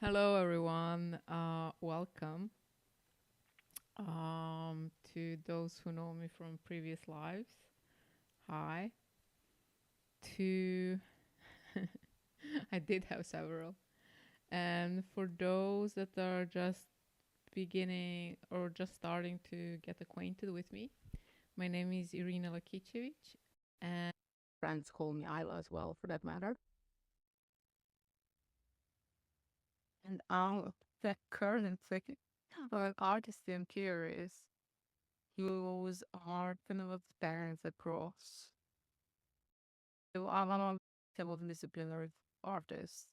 Hello, everyone. Welcome to those who know me from previous lives. Hi. To I did have several. And for those that are just beginning or just starting to get acquainted with me, my name is Irina Lakicevic, and friends call me Isla as well, for that matter. And I'm the current artist and theorist whose art kind of spans across. So I'm a multidisciplinary artist.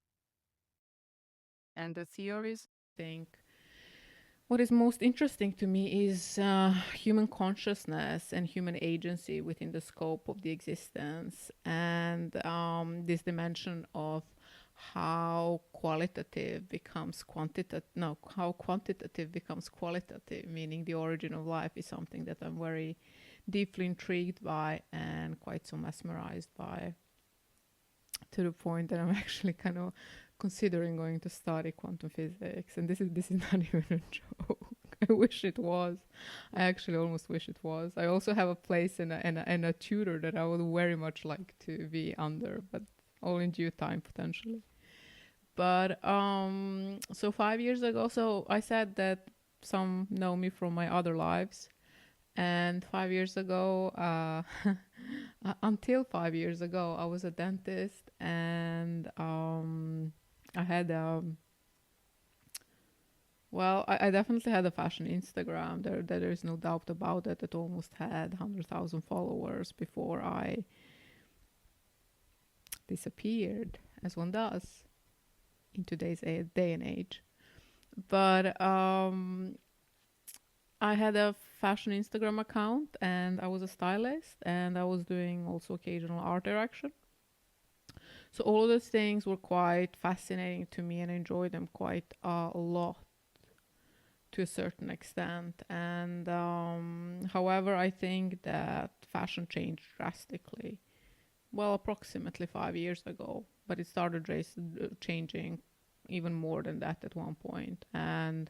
And the theories, I think what is most interesting to me is human consciousness and human agency within the scope of the existence, and this dimension of how qualitative becomes quantitative. No, how quantitative becomes qualitative, meaning the origin of life is something that I'm very deeply intrigued by and quite so mesmerized by, to the point that I'm actually kind of considering going to study quantum physics. And this is not even a joke. I wish it was. I actually almost wish it was. I also have a place and a tutor that I would very much like to be under, but all in due time potentially. But so 5 years ago, so I said that some know me from my other lives, and 5 years ago, until 5 years ago, I was a dentist, and I had well, I definitely had a fashion Instagram. There is no doubt about it. It almost had 100,000 followers before I disappeared, as one does in today's day and age. But I had a fashion Instagram account, and I was a stylist, and I was doing also occasional art direction. So all of those things were quite fascinating to me, and I enjoyed them quite a lot to a certain extent. And however, I think that fashion changed drastically. Well, approximately 5 years ago, but it started changing even more than that at one point. And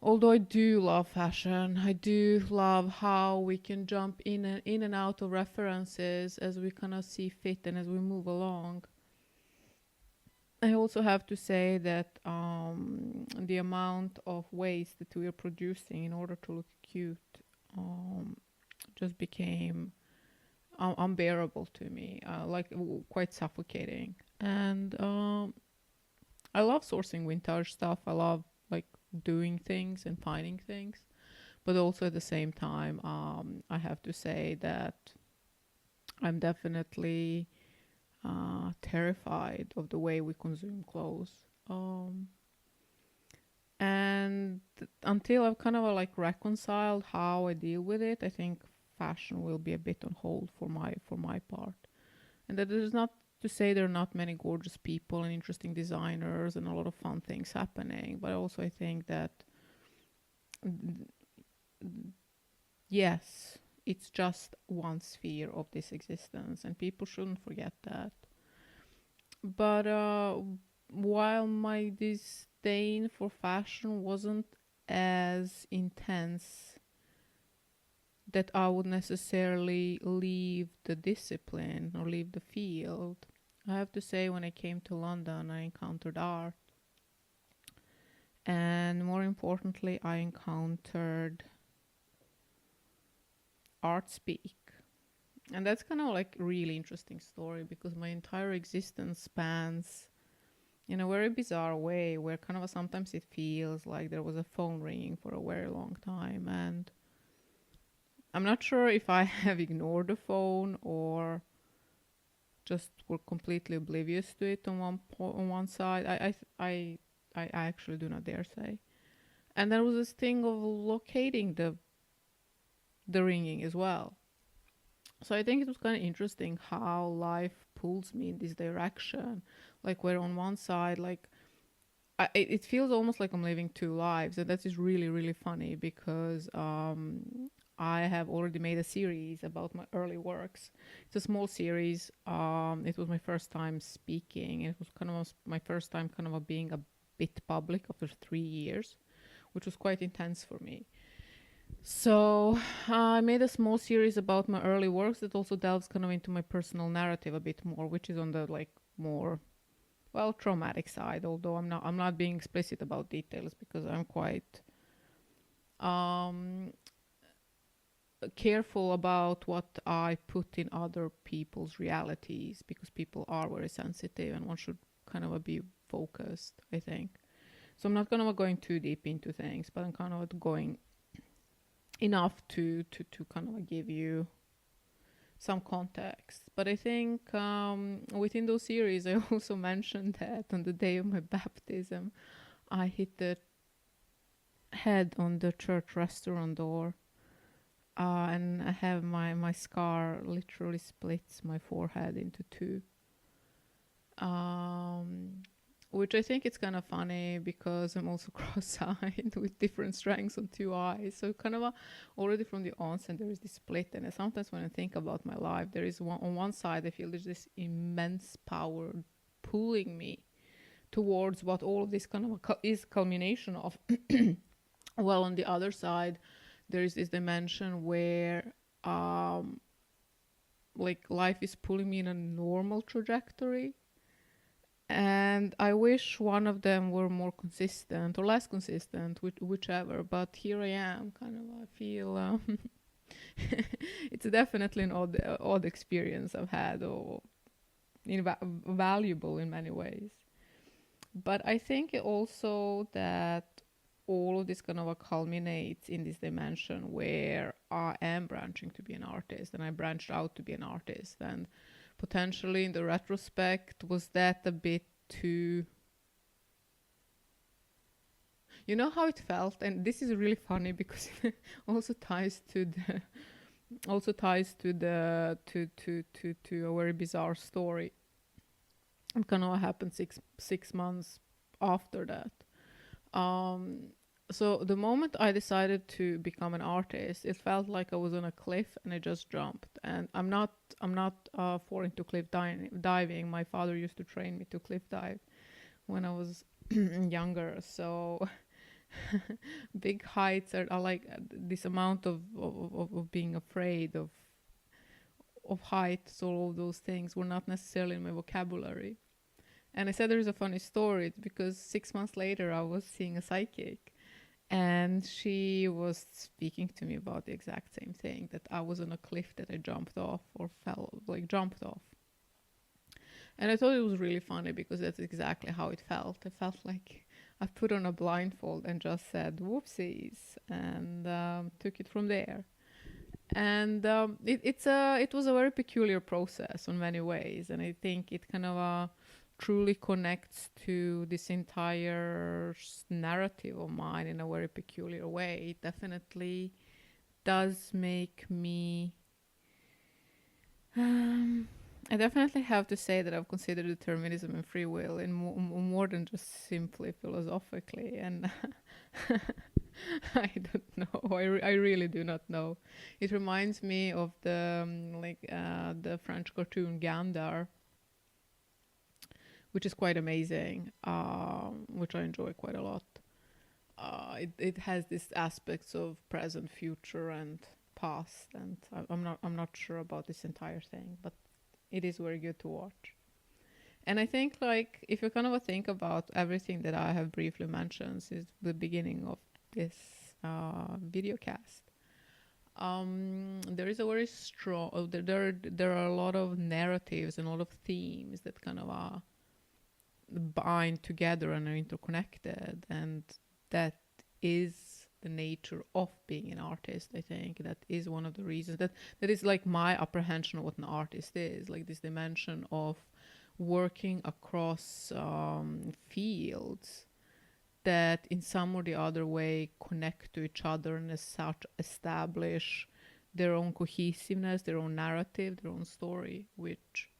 although I do love fashion, I do love how we can jump in and out of references as we kind of see fit and as we move along. I also have to say that the amount of waste that we are producing in order to look cute um, just became unbearable to me, quite suffocating. And I love sourcing vintage stuff. I love like doing things and finding things, but also at the same time, I have to say that I'm definitely terrified of the way we consume clothes. Um, and until I've kind of like reconciled how I deal with it, I think fashion will be a bit on hold for my part. And that is not to say there are not many gorgeous people and interesting designers and a lot of fun things happening, but also I think that yes, it's just one sphere of this existence, and people shouldn't forget that. But while my disdain for fashion wasn't as intense that I would necessarily leave the discipline or leave the field, I have to say, when I came to London, I encountered art. And more importantly, I encountered art speak. And that's kind of like a really interesting story because my entire existence spans in a very bizarre way where kind of sometimes it feels like there was a phone ringing for a very long time. And I'm not sure if I have ignored the phone or just were completely oblivious to it on one side. I actually do not dare say. And there was this thing of locating the ringing as well. So I think it was kind of interesting how life pulls me in this direction. Like where on one side, like it feels almost like I'm living two lives, and that is really really funny because I have already made a series about my early works. It's a small series. It was my first time speaking. It was kind of my first time kind of being a bit public after 3 years, which was quite intense for me. So I made a small series about my early works that also delves kind of into my personal narrative a bit more, which is on the like more traumatic side. Although I'm not being explicit about details because I'm quite um, careful about what I put in other people's realities, because people are very sensitive and one should kind of be focused, I think. So I'm not kind of going too deep into things, but I'm kind of going enough to kind of give you some context. But I think within those series, I also mentioned that on the day of my baptism, I hit the head on the church restaurant door. And I have my scar literally splits my forehead into two. Um, which I think it's kind of funny because I'm also cross-eyed with different strengths on two eyes. So kind of already from the onset there is this split. And sometimes when I think about my life, there is on one side I feel there's this immense power pulling me towards what all of this kind of is culmination of. Well, on the other side, there is this dimension where like life is pulling me in a normal trajectory, and I wish one of them were more consistent or less consistent, whichever. But here I am, kind of. I feel it's definitely an odd experience I've had, or valuable in many ways. But I think also that all of this kind of culminates in this dimension where I am branching to be an artist, and I branched out to be an artist. And potentially in the retrospect, was that a bit too, you know how it felt? And this is really funny because it also ties to the to a very bizarre story. It kind of happened six months after that. So the moment I decided to become an artist, it felt like I was on a cliff and I just jumped. And I'm not foreign to cliff diving. My father used to train me to cliff dive when I was younger. So big heights are like this amount of being afraid of heights. All of those things were not necessarily in my vocabulary. And I said there's a funny story because 6 months later I was seeing a psychic, and she was speaking to me about the exact same thing, that I was on a cliff that I jumped off, or jumped off. And I thought it was really funny because that's exactly how it felt. I felt like I put on a blindfold and just said whoopsies, and took it from there. And it was a very peculiar process in many ways, and I think it kind of truly connects to this entire narrative of mine in a very peculiar way. It definitely does make me. I definitely have to say that I've considered determinism and free will in more than just simply philosophically, and I don't know. I really do not know. It reminds me of the French cartoon Gandar, which is quite amazing, which I enjoy quite a lot. It has these aspects of present, future, and past, and I'm not sure about this entire thing, but it is very good to watch. And I think, like, if you kind of think about everything that I have briefly mentioned since the beginning of this video cast, there is a very strong. There are a lot of narratives and a lot of themes that kind of bind together and are interconnected, and that is the nature of being an artist. I think that is one of the reasons that is like my apprehension of what an artist is, like this dimension of working across fields that in some or the other way connect to each other and as such establish their own cohesiveness, their own narrative, their own story, which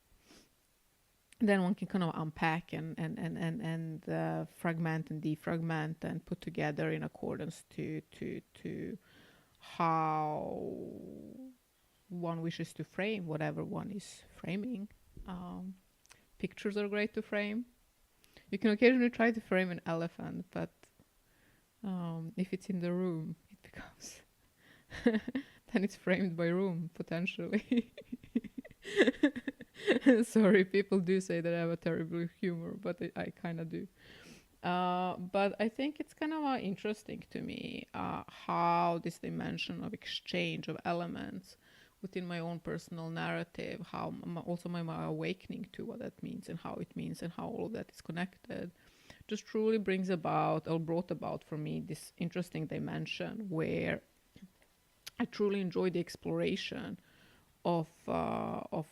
then one can kind of unpack and fragment and defragment and put together in accordance to how one wishes to frame whatever one is framing. Pictures are great to frame. You can occasionally try to frame an elephant, but if it's in the room, it becomes then it's framed by room potentially. Sorry, people do say that I have a terrible humor, but I kind of do. But I think it's kind of interesting to me how this dimension of exchange of elements within my own personal narrative, how also my awakening to what that means and how it means and how all of that is connected, just truly brings about or brought about for me this interesting dimension where I truly enjoy the exploration of of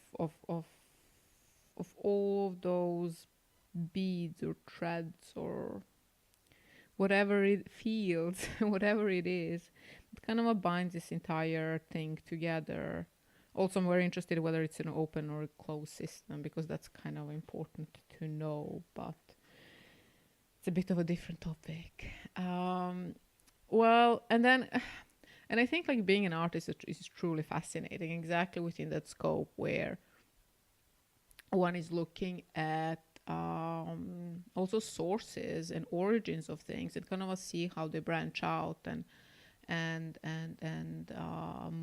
all of those beads or threads or whatever it feels, whatever it is, it kind of binds this entire thing together. Also, I'm very interested whether it's an open or a closed system because that's kind of important to know, but it's a bit of a different topic. Well, and then, and I think like being an artist is truly fascinating, exactly within that scope where one is looking at also sources and origins of things and kind of see how they branch out and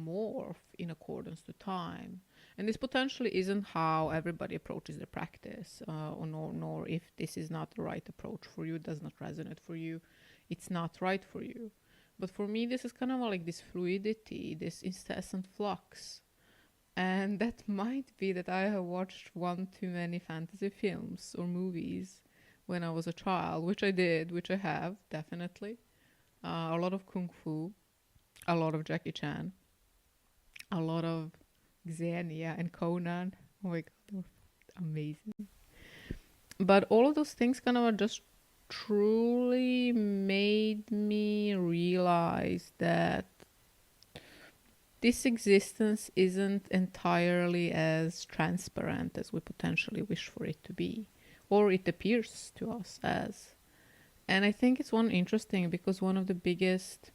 morph in accordance to time. And this potentially isn't how everybody approaches the practice, or nor if this is not the right approach for you, does not resonate for you, it's not right for you. But for me, this is kind of like this fluidity, this incessant flux. And that might be that I have watched one too many fantasy films or movies when I was a child, which I did, which I have, definitely. A lot of Kung Fu, a lot of Jackie Chan, a lot of Xenia and Conan. Oh my god, they were amazing. But all of those things kind of just truly made me realize that this existence isn't entirely as transparent as we potentially wish for it to be, or it appears to us as. And I think it's one interesting because one of the biggest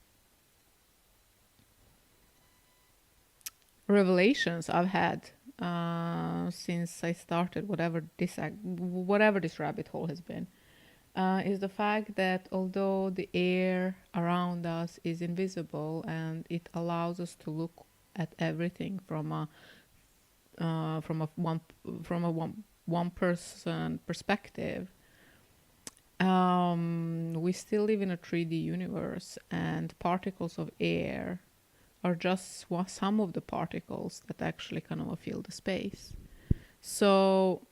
revelations I've had since I started whatever this rabbit hole has been, is the fact that although the air around us is invisible and it allows us to look at everything from a one one person perspective, we still live in a 3D universe, and particles of air are just some of the particles that actually kind of fill the space. So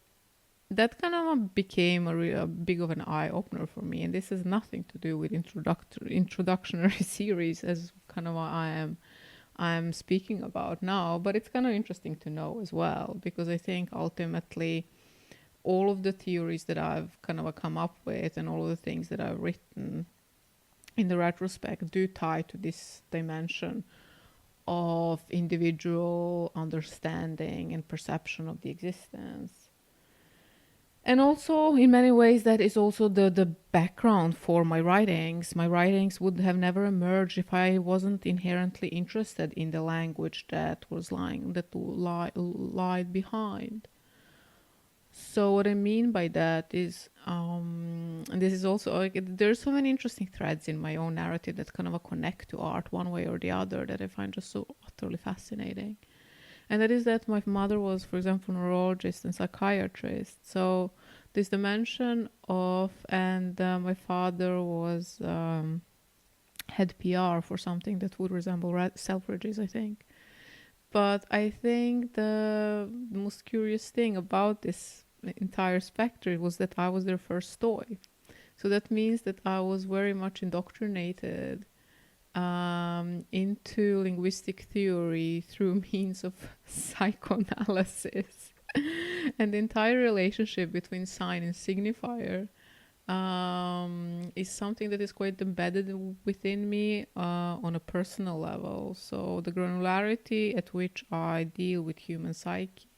that kind of became a big of an eye opener for me, and this has nothing to do with introductionary series as kind of what I'm speaking about now, but it's kind of interesting to know as well because I think ultimately all of the theories that I've kind of come up with and all of the things that I've written in the retrospect do tie to this dimension of individual understanding and perception of the existence. And also, in many ways, that is also the background for my writings. My writings would have never emerged if I wasn't inherently interested in the language that lied behind. So what I mean by that is, and this is also like there's so many interesting threads in my own narrative that kind of connect to art one way or the other that I find just so utterly fascinating. And that is that my mother was, for example, a neurologist and psychiatrist. So this dimension of, and my father was head PR for something that would resemble Selfridges, I think. But I think the most curious thing about this entire spectrum was that I was their first toy. So that means that I was very much indoctrinated into linguistic theory through means of psychoanalysis. And the entire relationship between sign and signifier is something that is quite embedded within me on a personal level. So the granularity at which I deal with human psyche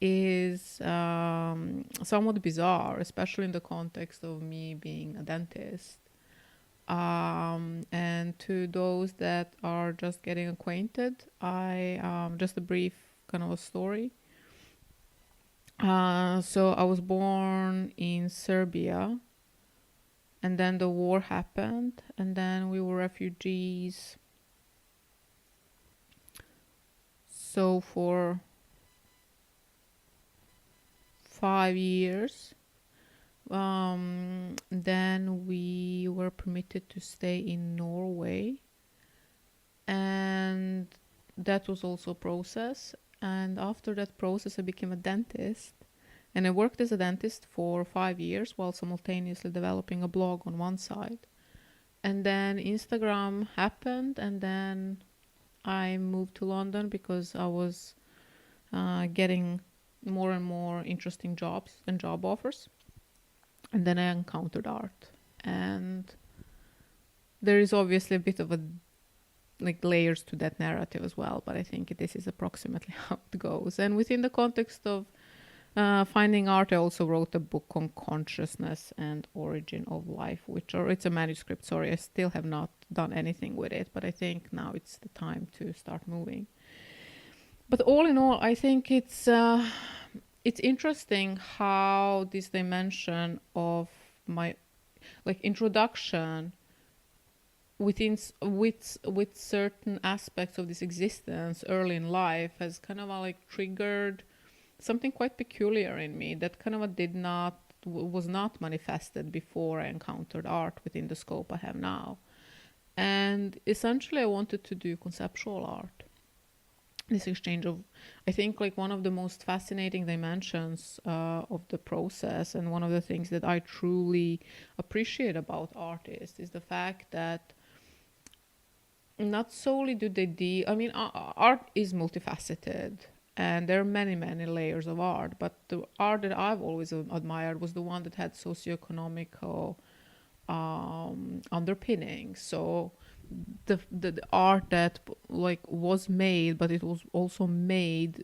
is somewhat bizarre, especially in the context of me being a dentist. And to those that are just getting acquainted, I just a brief kind of a story. So I was born in Serbia, and then the war happened, and then we were refugees. So for 5 years, then we were permitted to stay in Norway, and that was also a process. And after that process, I became a dentist. And I worked as a dentist for 5 years while simultaneously developing a blog on one side. And then Instagram happened, and then I moved to London because I was getting more and more interesting jobs and job offers. And then I encountered art. And there is obviously a bit of a like layers to that narrative as well, but I think this is approximately how it goes. And within the context of finding art, I also wrote a book on consciousness and origin of life, it's a manuscript. Sorry, I still have not done anything with it, but I think now it's the time to start moving. But all in all, I think it's interesting how this dimension of my like introduction with certain aspects of this existence early in life has kind of like triggered something quite peculiar in me that kind of was not manifested before I encountered art within the scope I have now. And essentially I wanted to do conceptual art. This exchange of, I think, like one of the most fascinating dimensions of the process, and one of the things that I truly appreciate about artists is the fact that not solely do they art is multifaceted, and there are many many layers of art, but the art that I've always admired was the one that had socioeconomical underpinning. So the art that like was made, but it was also made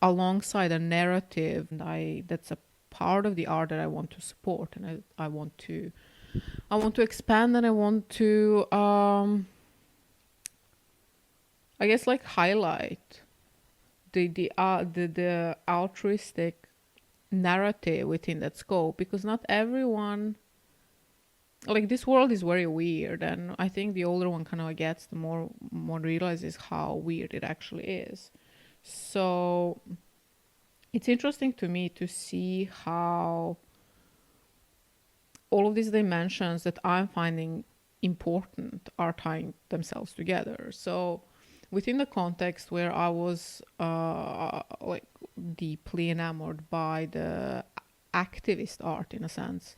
alongside a narrative, and I that's a part of the art that I want to support, and I want to expand, and I want to I guess like highlight the altruistic narrative within that scope, because not everyone, like, this world is very weird, and I think the older one kind of gets, the more one realizes how weird it actually is. So it's interesting to me to see how all of these dimensions that I'm finding important are tying themselves together. So within the context where I was like deeply enamored by the activist art in a sense,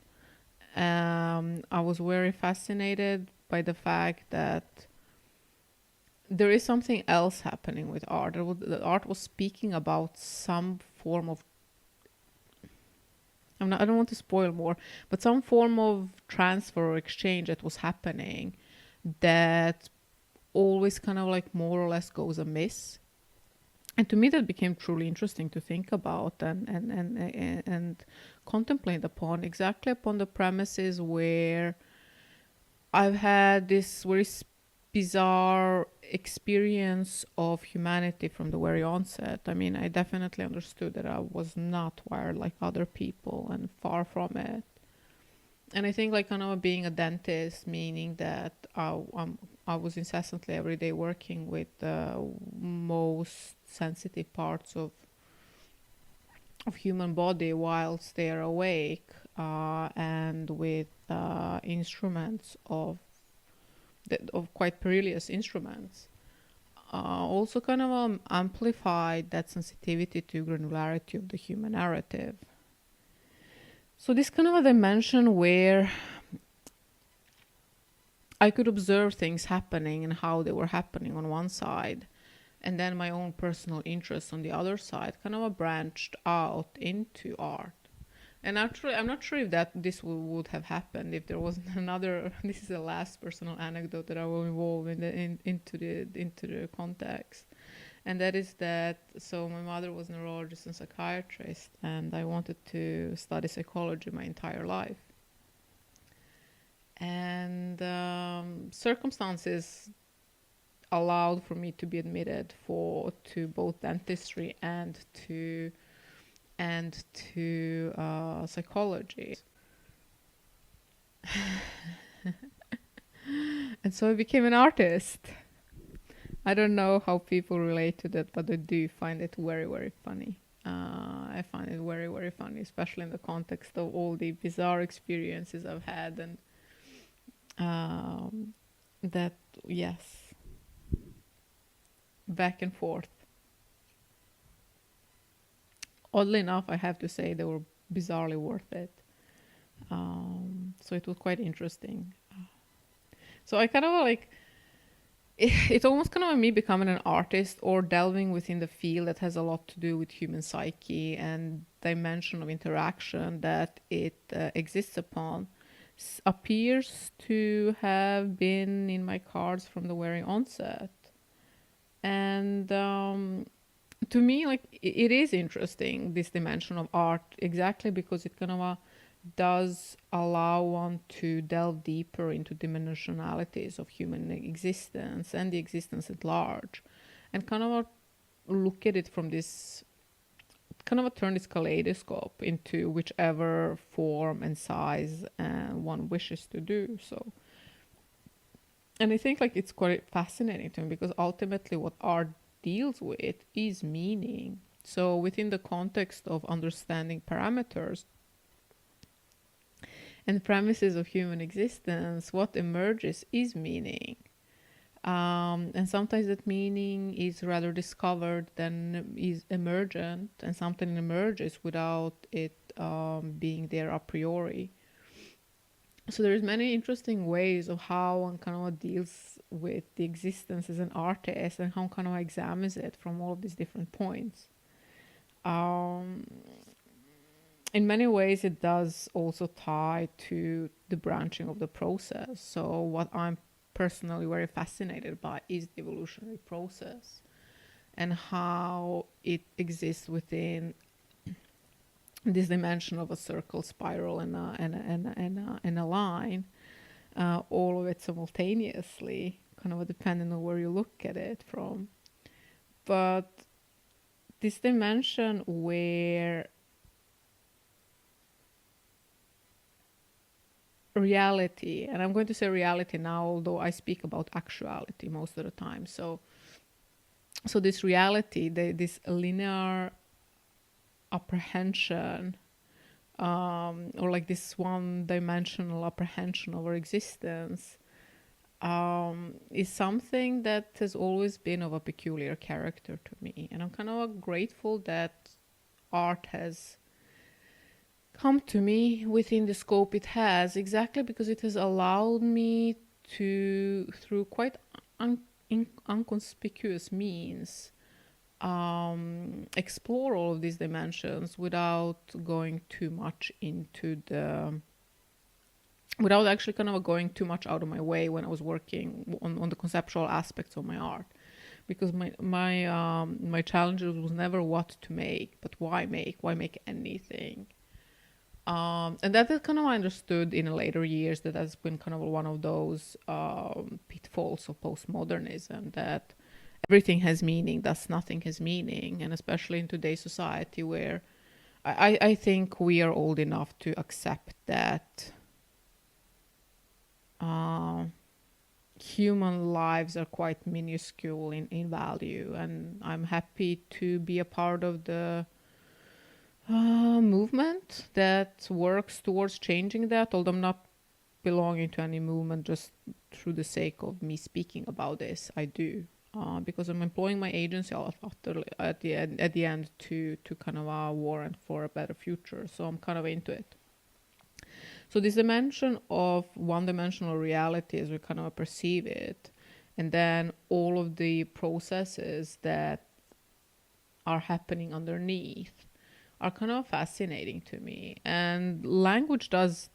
I was very fascinated by the fact that there is something else happening with art. The art was speaking about some form of, I don't want to spoil more, but some form of transfer or exchange that was happening that always kind of like more or less goes amiss. And to me that became truly interesting to think about and contemplate upon, exactly upon the premises where I've had this very bizarre experience of humanity from the very onset. I mean, I definitely understood that I was not wired like other people, and far from it. And I think like kind of being a dentist, meaning that I was incessantly every day working with the most sensitive parts of human body whilst they are awake, and with instruments of quite perilous instruments, also kind of amplified that sensitivity to granularity of the human narrative. So this kind of a dimension where I could observe things happening and how they were happening on one side, and then my own personal interests on the other side kind of branched out into art. And actually, I'm not sure if that this would have happened if there wasn't another. This is the last personal anecdote that I will involve into the context, and that is that. So my mother was a neurologist and psychiatrist, and I wanted to study psychology my entire life. And circumstances allowed for me to be admitted to both dentistry and to and to psychology. And so I became an artist. I don't know how people relate to that, but I do find it very, very funny. I find it very, very funny, especially in the context of all the bizarre experiences I've had, and that, yes, back and forth. Oddly enough, I have to say they were bizarrely worth it. So it was quite interesting. So I kind of like it's almost kind of me becoming an artist or delving within the field that has a lot to do with human psyche and dimension of interaction that it exists upon appears to have been in my cards from the very onset. And to me, like it is interesting, this dimension of art, exactly because it kind of does allow one to delve deeper into dimensionalities of human existence and the existence at large, and kind of look at it from this kind of turn this kaleidoscope into whichever form and size one wishes to do so. And I think like it's quite fascinating to me because ultimately what art deals with is meaning. So within the context of understanding parameters and premises of human existence, what emerges is meaning. And sometimes that meaning is rather discovered than is emergent, and something emerges without it being there a priori. So there's many interesting ways of how one kind of deals with the existence as an artist and how kind of examines it from all of these different points. Um, in many ways, it does also tie to the branching of the process. So what I'm personally very fascinated by is the evolutionary process and how it exists within this dimension of a circle, spiral, and a line, all of it simultaneously, kind of depending on where you look at it from. But this dimension where reality, and I'm going to say reality now, although I speak about actuality most of the time. So this reality, this linear apprehension, or like this one-dimensional apprehension of our existence, is something that has always been of a peculiar character to me. And I'm kind of grateful that art has come to me within the scope it has, exactly because it has allowed me to, through quite unconspicuous means, explore all of these dimensions without going too much into the without actually kind of going too much out of my way when I was working on the conceptual aspects of my art, because my challenges was never what to make, but why make anything. And that is kind of understood in later years that has been kind of one of those pitfalls of postmodernism, that everything has meaning, thus nothing has meaning. And especially in today's society where I think we are old enough to accept that human lives are quite minuscule in value. And I'm happy to be a part of the movement that works towards changing that, although I'm not belonging to any movement just through the sake of me speaking about this. I do. Because I'm employing my agency at the end to kind of warrant for a better future. So I'm kind of into it. So this dimension of one-dimensional reality as we kind of perceive it, and then all of the processes that are happening underneath are kind of fascinating to me. And language does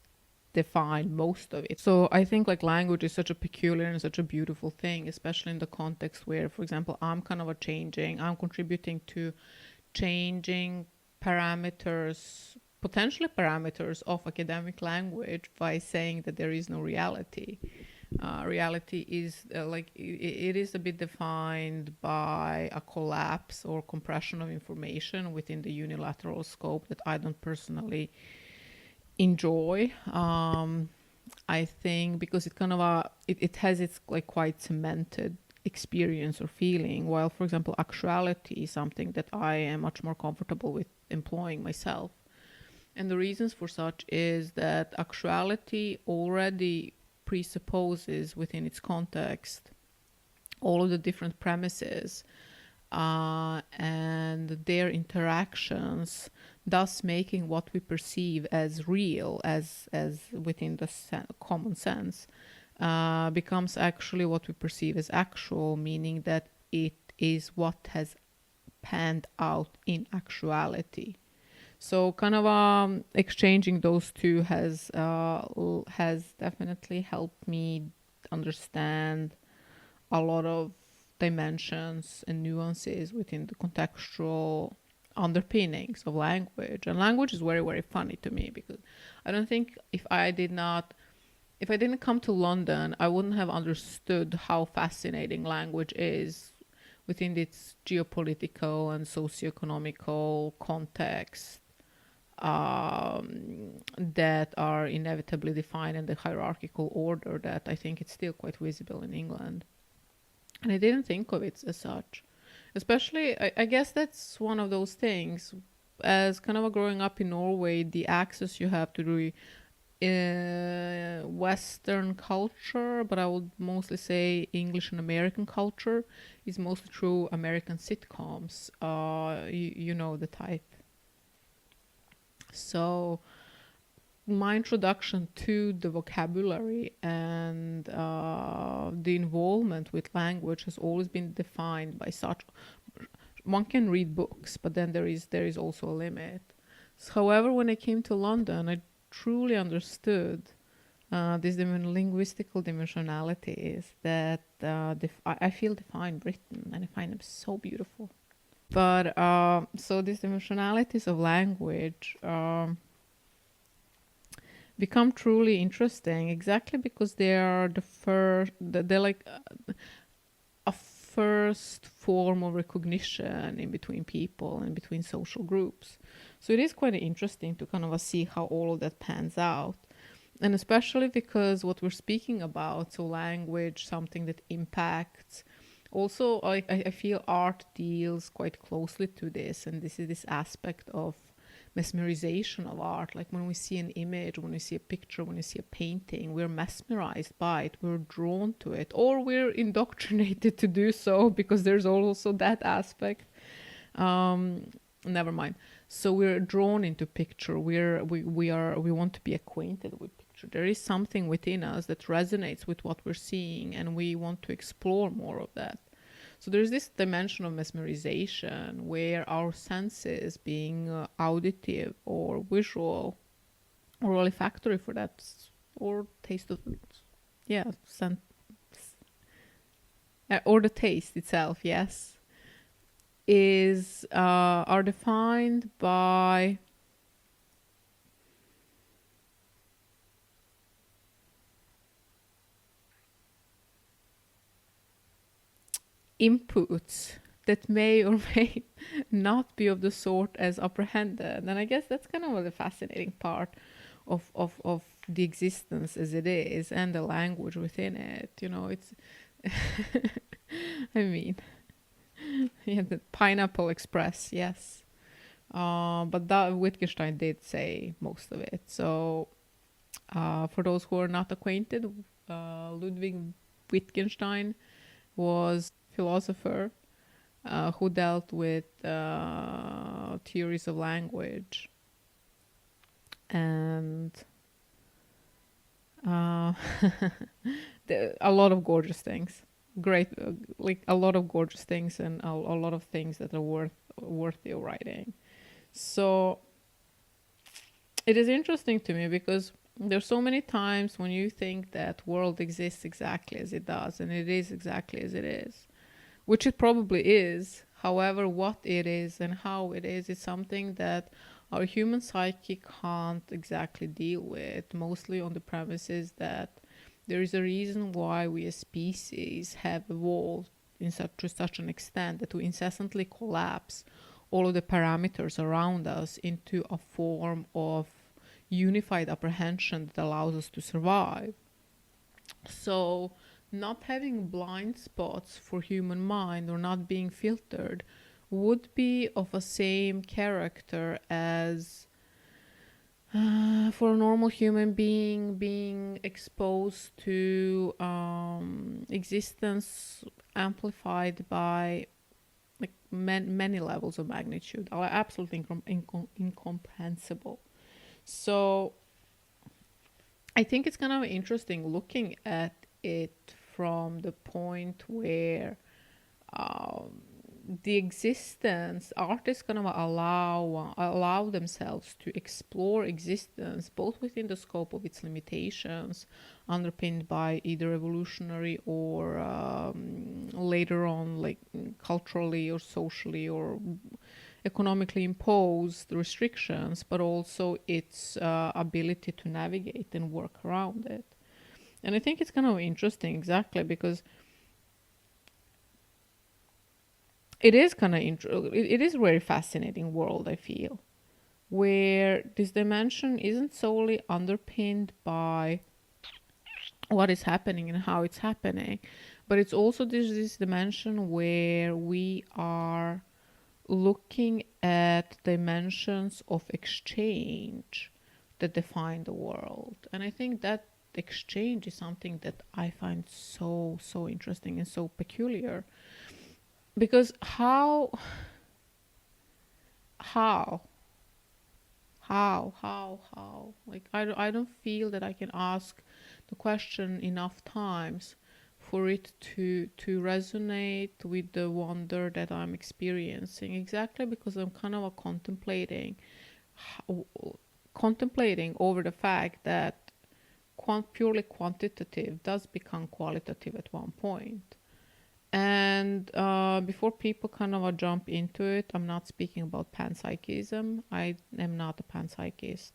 define most of it. So I think like language is such a peculiar and such a beautiful thing, especially in the context where, for example, I'm contributing to changing potentially parameters of academic language by saying that there is no reality. reality is it is a bit defined by a collapse or compression of information within the unilateral scope that I don't personally enjoy. I think because it kind of it has its like quite cemented experience or feeling, while for example actuality is something that I am much more comfortable with employing myself. And the reasons for such is that actuality already presupposes within its context all of the different premises and their interactions, thus making what we perceive as real, as within the common sense, becomes actually what we perceive as actual, meaning that it is what has panned out in actuality. So kind of exchanging those two has definitely helped me understand a lot of dimensions and nuances within the contextual underpinnings of language. And language is very, very funny to me because I don't think if I didn't come to London, I wouldn't have understood how fascinating language is within its geopolitical and socioeconomical context that are inevitably defined in the hierarchical order that I think it's still quite visible in England. And I didn't think of it as such. Especially, I guess that's one of those things. As kind of a growing up in Norway, the access you have to the Western culture, but I would mostly say English and American culture, is mostly through American sitcoms. You know the type. So my introduction to the vocabulary and the involvement with language has always been defined by such. One can read books, but then there is also a limit. So, however, when I came to London, I truly understood these linguistical dimensionalities that I feel define Britain, and I find them so beautiful. But so these dimensionalities of language become truly interesting exactly because they are the first, they're like a first form of recognition in between people and between social groups. So it is quite interesting to kind of see how all of that pans out. And especially because what we're speaking about, so language, something that impacts. Also, I feel art deals quite closely to this, and this is this aspect of mesmerization of art. Like when we see an image, when we see a picture, when we see a painting, we're mesmerized by it, we're drawn to it, or we're indoctrinated to do so because there's also that aspect. Never mind. So we're drawn into picture. We want to be acquainted with picture. There is something within us that resonates with what we're seeing, and we want to explore more of that. So there's this dimension of mesmerization where our senses, being auditive or visual or olfactory for that, or taste of, yeah, or the taste itself, yes, is are defined by inputs that may or may not be of the sort as apprehended. And I guess that's kind of the fascinating part of the existence as it is and the language within it. You know, it's, I mean, yeah, the Pineapple Express, yes. But that Wittgenstein did say most of it. So for those who are not acquainted, Ludwig Wittgenstein was a philosopher who dealt with theories of language and a lot of gorgeous things. Great, like a lot of gorgeous things and a lot of things that are worthy of writing. So it is interesting to me because there's so many times when you think that world exists exactly as it does, and it is exactly as it is, which it probably is. However, what it is and how it is something that our human psyche can't exactly deal with, mostly on the premises that There is a reason why we as species have evolved to such an extent that we incessantly collapse all of the parameters around us into a form of unified apprehension that allows us to survive. So, not having blind spots for human mind or not being filtered would be of a same character as for a normal human being exposed to existence amplified by like many levels of magnitude are absolutely incomprehensible. So I think it's kind of interesting looking at it from the point where um, the existence artists kind of allow themselves to explore existence both within the scope of its limitations, underpinned by either evolutionary or later on like culturally or socially or economically imposed restrictions, but also its ability to navigate and work around it. And I think it's kind of interesting, exactly, because it is kind of it is a very fascinating world, I feel, where this dimension isn't solely underpinned by what is happening and how it's happening, but it's also this dimension where we are looking at dimensions of exchange that define the world. And I think that exchange is something that I find so interesting and so peculiar, because how like I don't feel that I can ask the question enough times for it to resonate with the wonder that I'm experiencing, exactly because I'm kind of contemplating over the fact that purely quantitative does become qualitative at one point. And before people kind of jump into it, I'm not speaking about panpsychism. I am not a panpsychist.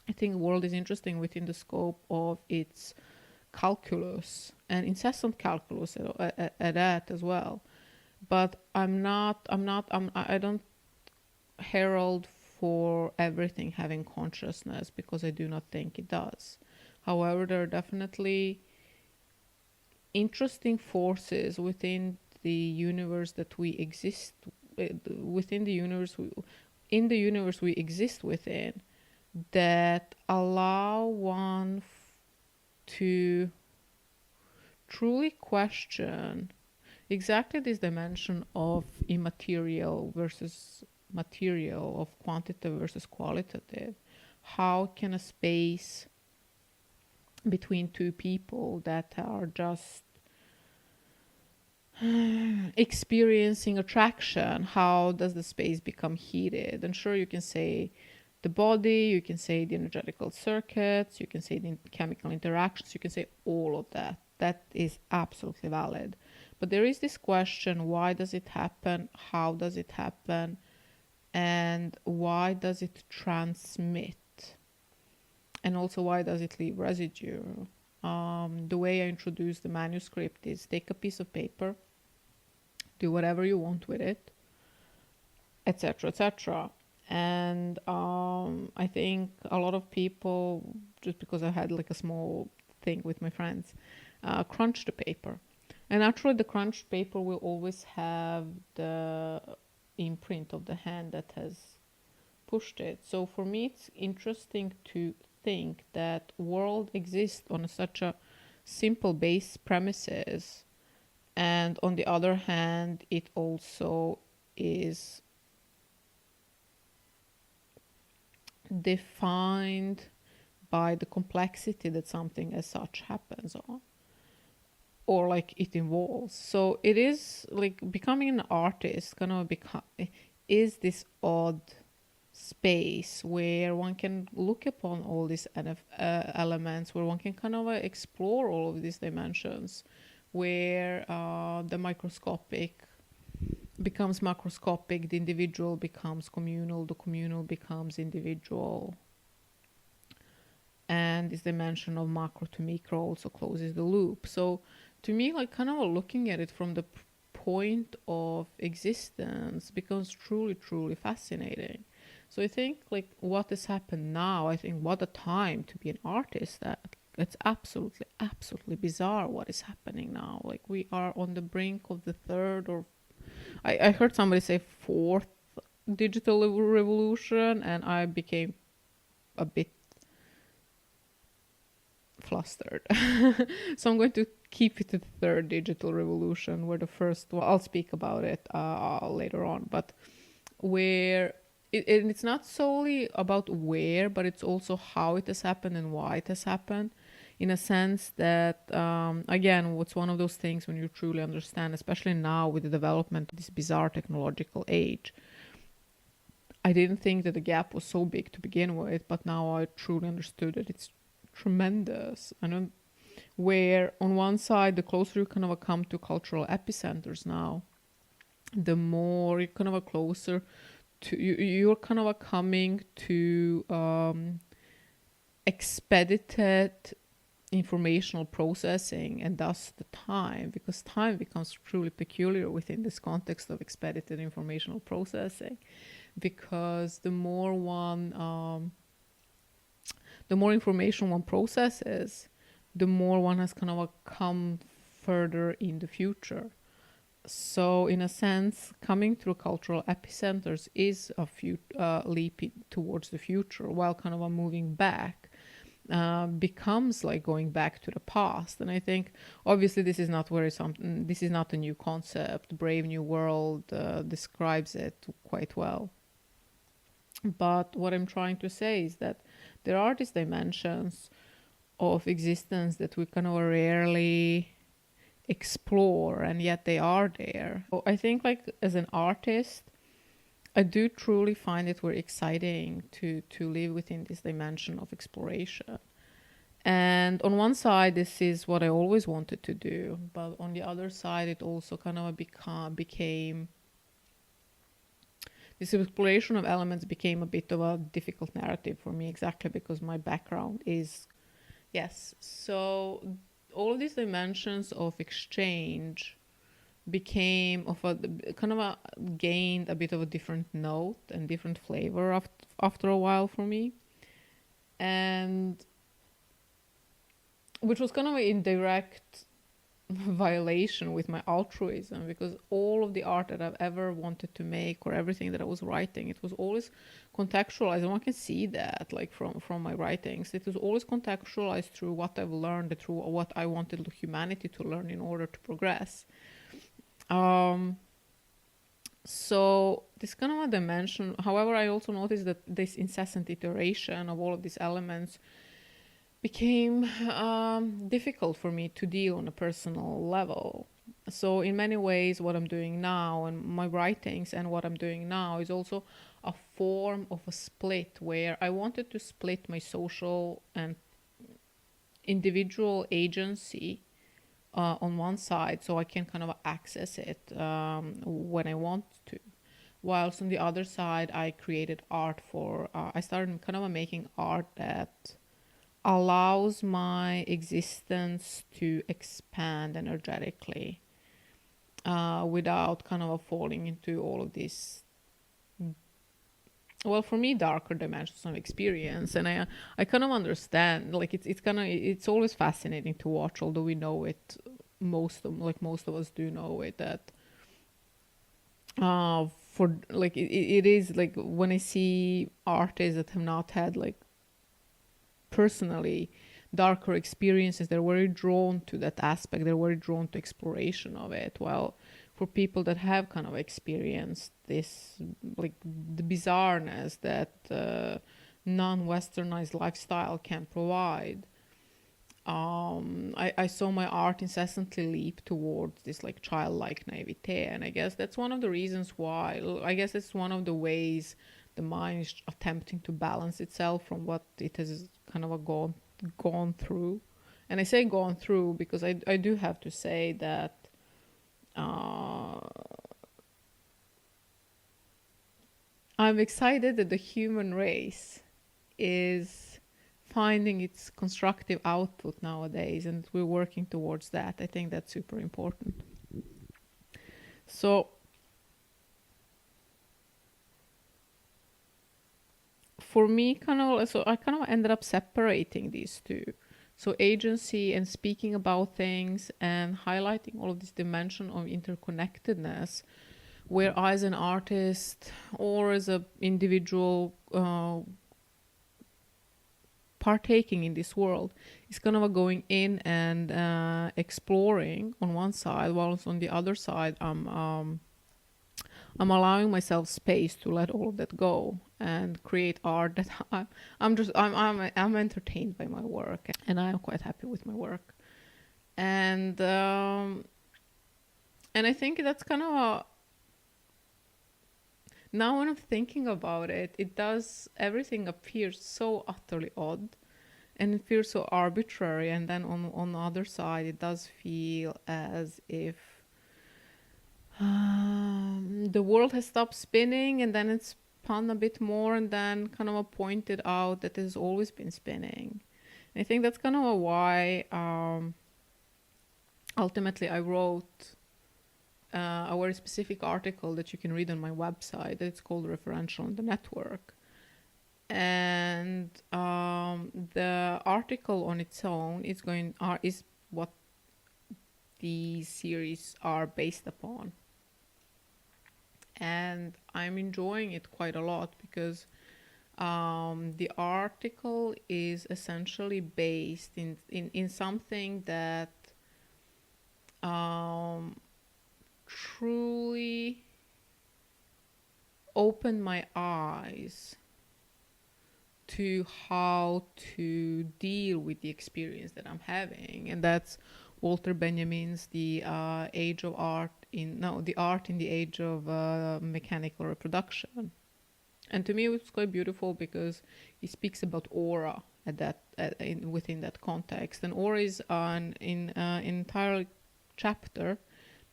I think the world is interesting within the scope of its calculus and incessant calculus at that as well. But I don't herald for everything having consciousness, because I do not think it does. However, there are definitely interesting forces within the universe that we exist within the universe in the universe we exist within, that allow one to truly question exactly this dimension of immaterial versus material, of quantitative versus qualitative. How can a space between two people that are just experiencing attraction, how does the space become heated? And sure, you can say the body, you can say the energetical circuits, you can say the chemical interactions, you can say all of that. That is absolutely valid. But there is this question: why does it happen? How does it happen? And why does it transmit? And also, why does it leave residue? The way I introduce the manuscript is take a piece of paper, do whatever you want with it, etc., etc. And I think a lot of people, just because I had like a small thing with my friends, crunch the paper. And naturally, the crunched paper will always have the imprint of the hand that has pushed it. So for me, it's interesting to think that world exists on such a simple base premises, and on the other hand, it also is defined by the complexity that something as such happens on, or like it involves. So it is like becoming an artist kind of is this odd space where one can look upon all these elements, where one can kind of explore all of these dimensions, where the microscopic becomes macroscopic, the individual becomes communal, the communal becomes individual. and this dimension of macro to micro also closes the loop. So to me, like kind of looking at it from the point of existence becomes truly, truly fascinating. So I think like what has happened now, I think what a time to be an artist. That it's absolutely, absolutely bizarre what is happening now. Like we are on the brink of the third, or I heard somebody say fourth digital revolution, and I became a bit flustered. So I'm going to keep it to the third digital revolution, where the first one, I'll speak about it later on, but where and it's not solely about where, but it's also how it has happened and why it has happened. In a sense that, again, what's one of those things when you truly understand, especially now with the development of this bizarre technological age. I didn't think that the gap was so big to begin with, but now I truly understood that it's tremendous. And where on one side, the closer you kind of come to cultural epicenters now, the more you kind of closer to you're kind of coming to expedited informational processing, and thus the time, because time becomes truly peculiar within this context of expedited informational processing, because the more information one processes, the more one has kind of come further in the future. So, in a sense, coming through cultural epicenters is a leap towards the future, while kind of a moving back becomes like going back to the past. And I think, obviously, this is not this is not a new concept. Brave New World describes it quite well. But what I'm trying to say is that there are these dimensions of existence that we kind of rarely explore, and yet they are there. So I think like as an artist, I do truly find it very exciting to live within this dimension of exploration. And on one side, this is what I always wanted to do, but on the other side, it also kind of became this exploration of elements became a bit of a difficult narrative for me, exactly because my background is yes. So all of these dimensions of exchange became of a kind of a gained a bit of a different note and different flavor after a while for me, and which was kind of in direct violation with my altruism, because all of the art that I've ever wanted to make, or everything that I was writing, it was always contextualized, and one can see that like from my writings, it was always contextualized through what I've learned, through what I wanted humanity to learn in order to progress. So this kind of a dimension, however, I also noticed that this incessant iteration of all of these elements became difficult for me to deal on a personal level. So in many ways, what I'm doing now and my writings and what I'm doing now is also a form of a split, where I wanted to split my social and individual agency on one side, so I can kind of access it when I want to. Whilst on the other side, I created art I started kind of making art that allows my existence to expand energetically without kind of falling into all of these, well, for me, darker dimensions of experience. And I kind of understand, like it's kind of, it's always fascinating to watch, although we know it, most of us do know it, that for like it is like when I see artists that have not had like personally darker experiences, they're very drawn to that aspect, they're very drawn to exploration of it. While for people that have kind of experienced this, like the bizarreness that non-westernized lifestyle can provide, I saw my art incessantly leap towards this like childlike naivete. And I guess that's one of the reasons why, I guess it's one of the ways the mind is attempting to balance itself from what it has kind of gone through. And I say gone through because I do have to say that uh, I'm excited that the human race is finding its constructive output nowadays, and we're working towards that. I think that's super important. So for me, I kind of ended up separating these two. So agency and speaking about things and highlighting all of this dimension of interconnectedness, where I, as an artist or as an individual partaking in this world, is kind of going in and exploring on one side, whilst on the other side I'm allowing myself space to let all of that go and create art that I'm entertained by my work, and I'm quite happy with my work. And I think that's kind of now when I'm thinking about it, everything appears so utterly odd, and it feels so arbitrary. And then on the other side, it does feel as if the world has stopped spinning, and then it's spun a bit more, and then kind of pointed out that it has always been spinning. And I think that's kind of why ultimately I wrote a very specific article that you can read on my website. It's called Referential on the Network. And the article on its own is what these series are based upon. And I'm enjoying it quite a lot because the article is essentially based in something that truly opened my eyes to how to deal with the experience that I'm having. And that's Walter Benjamin's The Age of Art the Art in the Age of Mechanical Reproduction. And to me, it was quite beautiful because he speaks about aura within that context. And aura is an entire chapter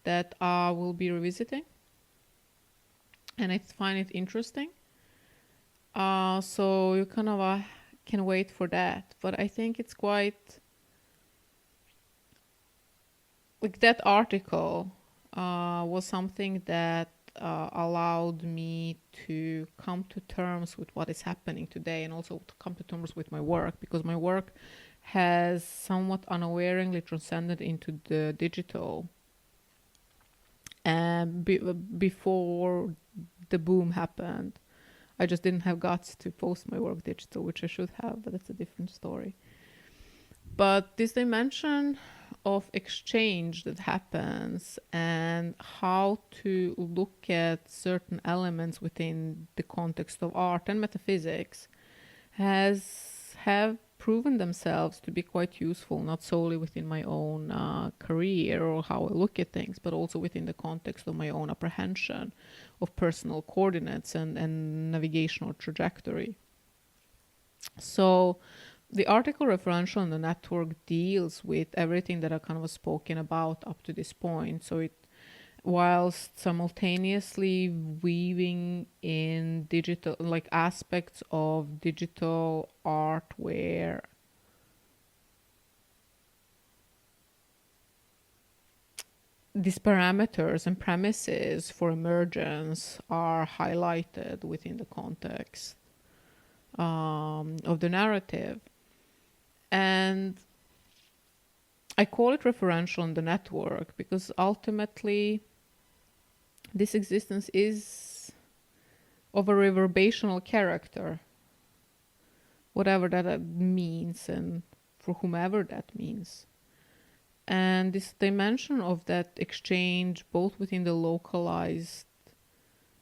that I will be revisiting, and I find it interesting. So you kind of can wait for that. But I think it's quite like that article was something that allowed me to come to terms with what is happening today, and also to come to terms with my work, because my work has somewhat unawareingly transcended into the digital. And before the boom happened, I just didn't have guts to post my work digital, which I should have, but that's a different story. But this dimension of exchange that happens and how to look at certain elements within the context of art and metaphysics have proven themselves to be quite useful, not solely within my own career or how I look at things, but also within the context of my own apprehension of personal coordinates and navigational trajectory. So the article referential on the network deals with everything that I kind of spoken about up to this point. So it, whilst simultaneously weaving in digital, like aspects of digital art where these parameters and premises for emergence are highlighted within the context of the narrative. And I call it referential on the network because ultimately this existence is of a reverberational character, whatever that means and for whomever that means. And this dimension of that exchange, both within the localized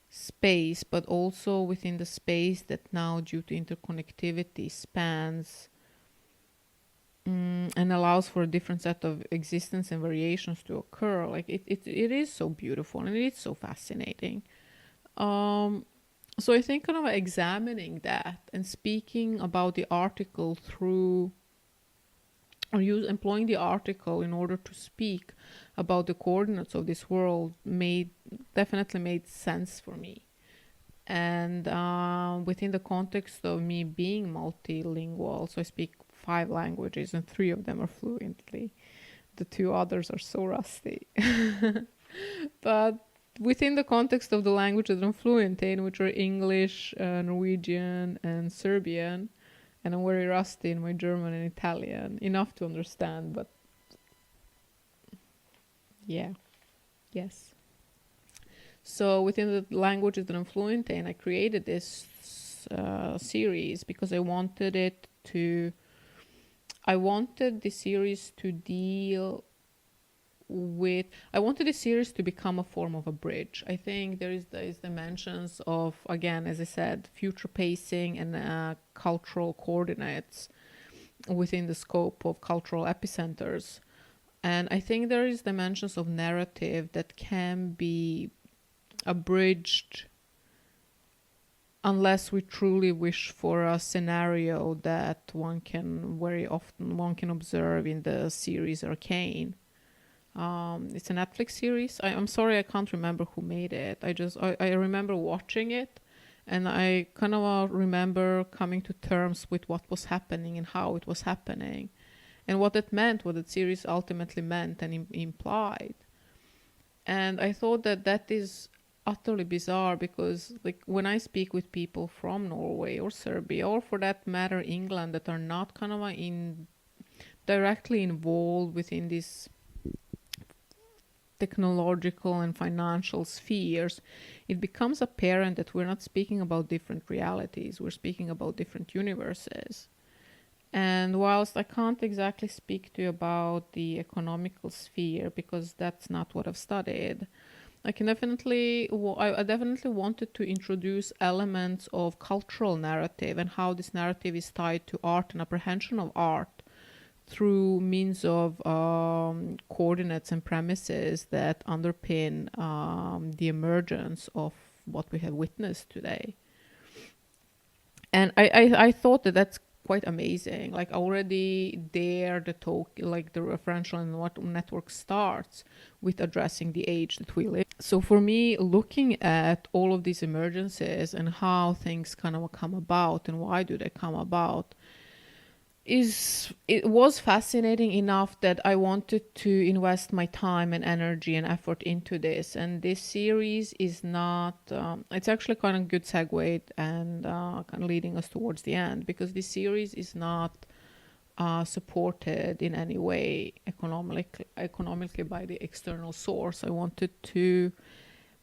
space, but also within the space that now, due to interconnectivity, spans and allows for a different set of existence and variations to occur. Like it is so beautiful and it is so fascinating. So I think kind of examining that and speaking about the article through, or employing the article in order to speak about the coordinates of this world definitely made sense for me. And within the context of me being multilingual, so I speak 5 languages and 3 of them are fluently. The 2 others are so rusty. But within the context of the languages I'm fluent in, which are English, Norwegian, and Serbian, and I'm very rusty in my German and Italian, enough to understand, but yeah, yes. So within the languages that I'm fluent in, I created this series because I wanted the series to deal with I wanted the series to become a form of a bridge. I think there is dimensions of, again, as I said, future pacing and cultural coordinates within the scope of cultural epicenters. And I think there is dimensions of narrative that can be abridged unless we truly wish for a scenario that one can observe in the series Arcane. It's a Netflix series. I'm sorry, I can't remember who made it. I remember watching it, and I kind of remember coming to terms with what was happening and how it was happening, and what it meant, what the series ultimately meant and implied. And I thought that that is utterly bizarre because, like, when I speak with people from Norway or Serbia, or for that matter, England, that are not kind of directly involved within this technological and financial spheres, it becomes apparent that we're not speaking about different realities, we're speaking about different universes. And whilst I can't exactly speak to you about the economical sphere because that's not what I've studied, I definitely wanted to introduce elements of cultural narrative and how this narrative is tied to art and apprehension of art through means of coordinates and premises that underpin the emergence of what we have witnessed today. And I thought that that's quite amazing. Like, already there, the referential and what network starts with addressing the age that we live. So for me, looking at all of these emergences and how things kind of come about and why do they come about, it was fascinating enough that I wanted to invest my time and energy and effort into this. And this series is not. It's actually kind of good segue and kind of leading us towards the end, because this series is not supported in any way economically by the external source. I wanted to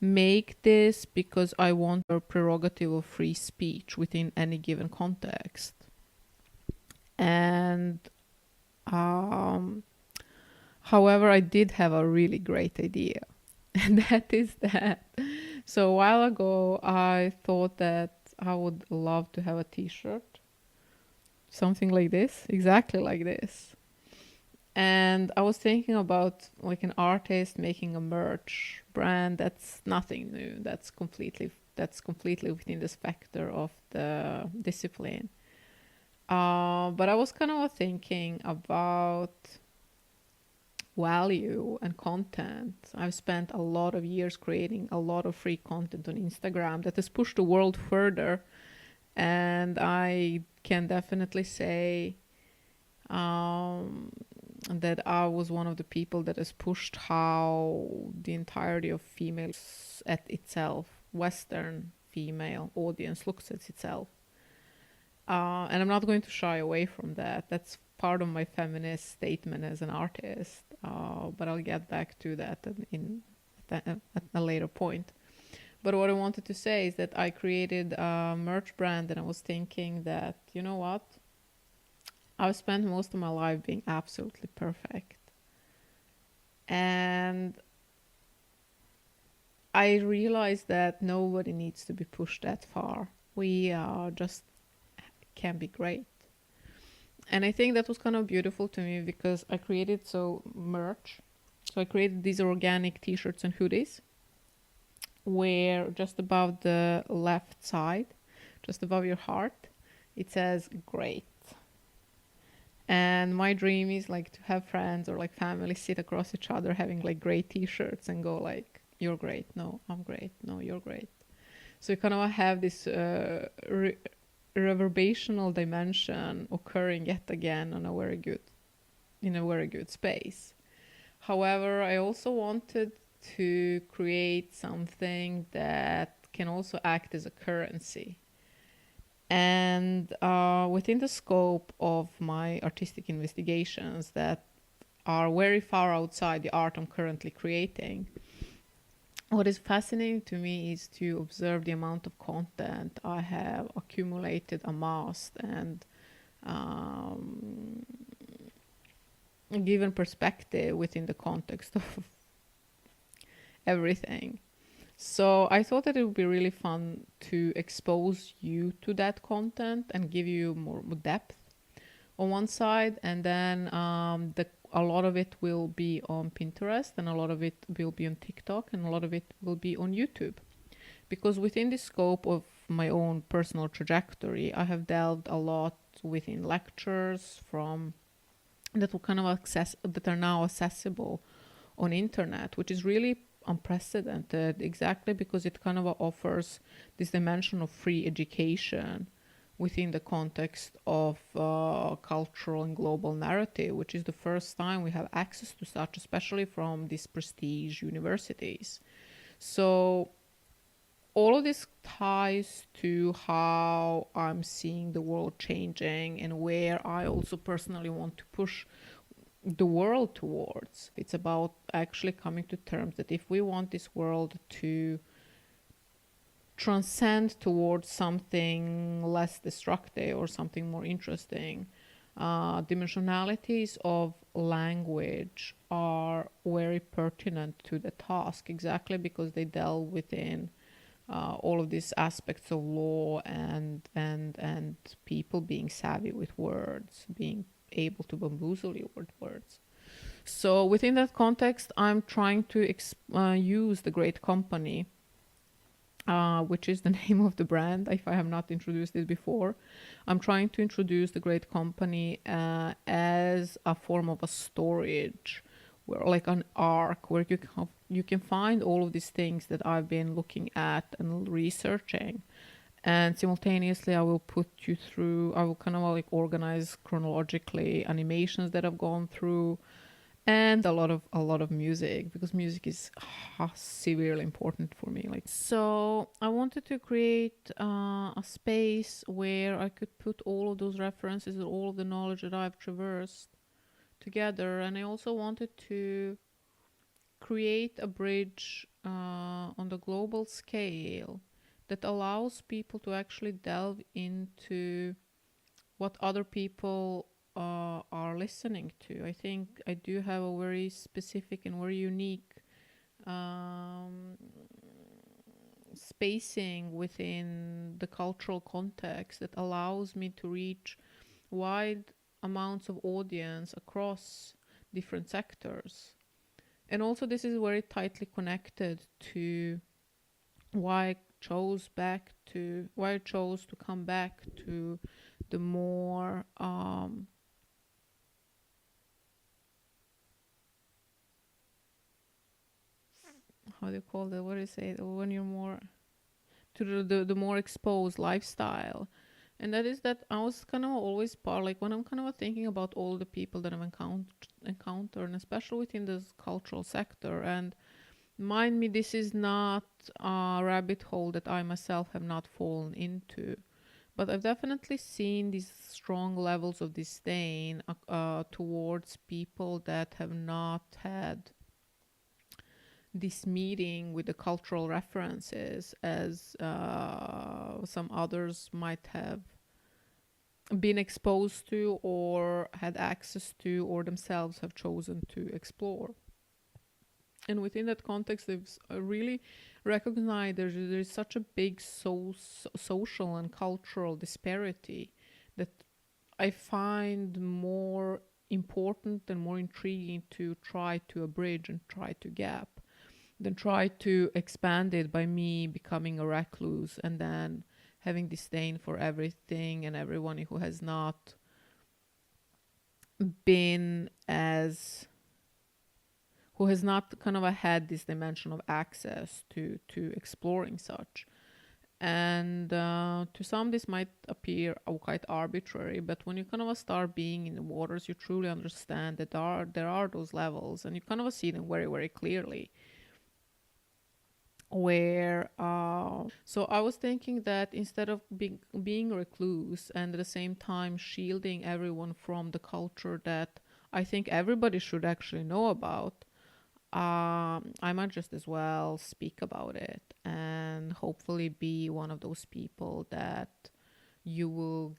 make this because I want a prerogative of free speech within any given context. And um, however, I did have a really great idea, and that is that. So a while ago, I thought that I would love to have a T-shirt, something like this, exactly like this. And I was thinking about like an artist making a merch brand. That's nothing new. That's completely within the specter of the discipline. But I was kind of thinking about value and content. I've spent a lot of years creating a lot of free content on Instagram that has pushed the world further. And I can definitely say that I was one of the people that has pushed how the entirety of females at itself, Western female audience, looks at itself. And I'm not going to shy away from that. That's part of my feminist statement as an artist. But I'll get back to that at a later point. But what I wanted to say is that I created a merch brand, and I was thinking that, you know what? I've spent most of my life being absolutely perfect. And I realized that nobody needs to be pushed that far. We just can be great. And I think that was kind of beautiful to me because I created merch. So I created these organic t-shirts and hoodies where just above the left side, just above your heart, it says great. And my dream is like to have friends or like family sit across each other having like great t-shirts and go like, you're great. No, I'm great. No, you're great. So you kind of have this reverberational dimension occurring yet again on a very good in a very good space. However, I also wanted to create something that can also act as a currency. And within the scope of my artistic investigations that are very far outside the art I'm currently creating, what is fascinating to me is to observe the amount of content I have accumulated, amassed, and um, given perspective within the context of everything. So I thought that it would be really fun to expose you to that content and give you more depth on one side, and then a lot of it will be on Pinterest, and a lot of it will be on TikTok, and a lot of it will be on YouTube. Because within the scope of my own personal trajectory, I have delved a lot within lectures from that will kind of that are now accessible on internet, which is really unprecedented, exactly because it kind of offers this dimension of free education within the context of cultural and global narrative, which is the first time we have access to such, especially from these prestige universities. So all of this ties to how I'm seeing the world changing and where I also personally want to push the world towards. It's about actually coming to terms that if we want this world to transcend towards something less destructive or something more interesting, dimensionalities of language are very pertinent to the task, exactly because they delve within all of these aspects of law and people being savvy with words, being able to bamboozle you with words. So within that context, I'm trying to use the great company, which is the name of the brand, if I have not introduced it before. I'm trying to introduce the great company as a form of a storage, where, like an arc, where you can find all of these things that I've been looking at and researching. And simultaneously, I will put you through, I will kind of like organize chronologically animations that I've gone through, and a lot of music, because music is severely important for me. Like, so I wanted to create a space where I could put all of those references and all of the knowledge that I've traversed together. And I also wanted to create a bridge on the global scale that allows people to actually delve into what other people are listening to. I think I do have a very specific and very unique um, spacing within the cultural context that allows me to reach wide amounts of audience across different sectors. And also, this is very tightly connected to why I chose to come back to the more how do you call that? What do you say? When you're more to the more exposed lifestyle. And that is that I was kind of always part, like when I'm kind of thinking about all the people that I've encountered, and especially within this cultural sector. And mind me, this is not a rabbit hole that I myself have not fallen into. But I've definitely seen these strong levels of disdain towards people that have not had this meeting with the cultural references as some others might have been exposed to or had access to or themselves have chosen to explore. And within that context, they've really recognized there's such a big social and cultural disparity that I find more important and more intriguing to try to abridge and try to gap than try to expand it by me becoming a recluse and then having disdain for everything and everyone who has not been as who has not kind of had this dimension of access to exploring such. And to some, this might appear quite arbitrary, but when you kind of start being in the waters, you truly understand that there are those levels, and you kind of see them very, very clearly. Where so I was thinking that instead of being recluse and at the same time shielding everyone from the culture that I think everybody should actually know about, I might just as well speak about it and hopefully be one of those people that you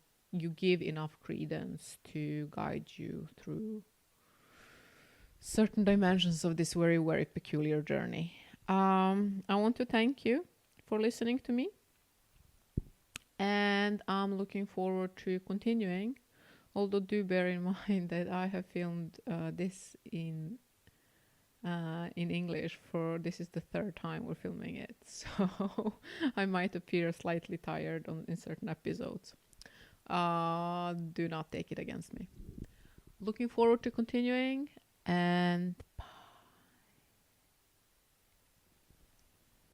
give enough credence to guide you through certain dimensions of this very, very peculiar journey. I want to thank you for listening to me, and I'm looking forward to continuing. Although, do bear in mind that I have filmed this in English for this is the third time we're filming it, so I might appear slightly tired in certain episodes. Do not take it against me. Looking forward to continuing, and bye.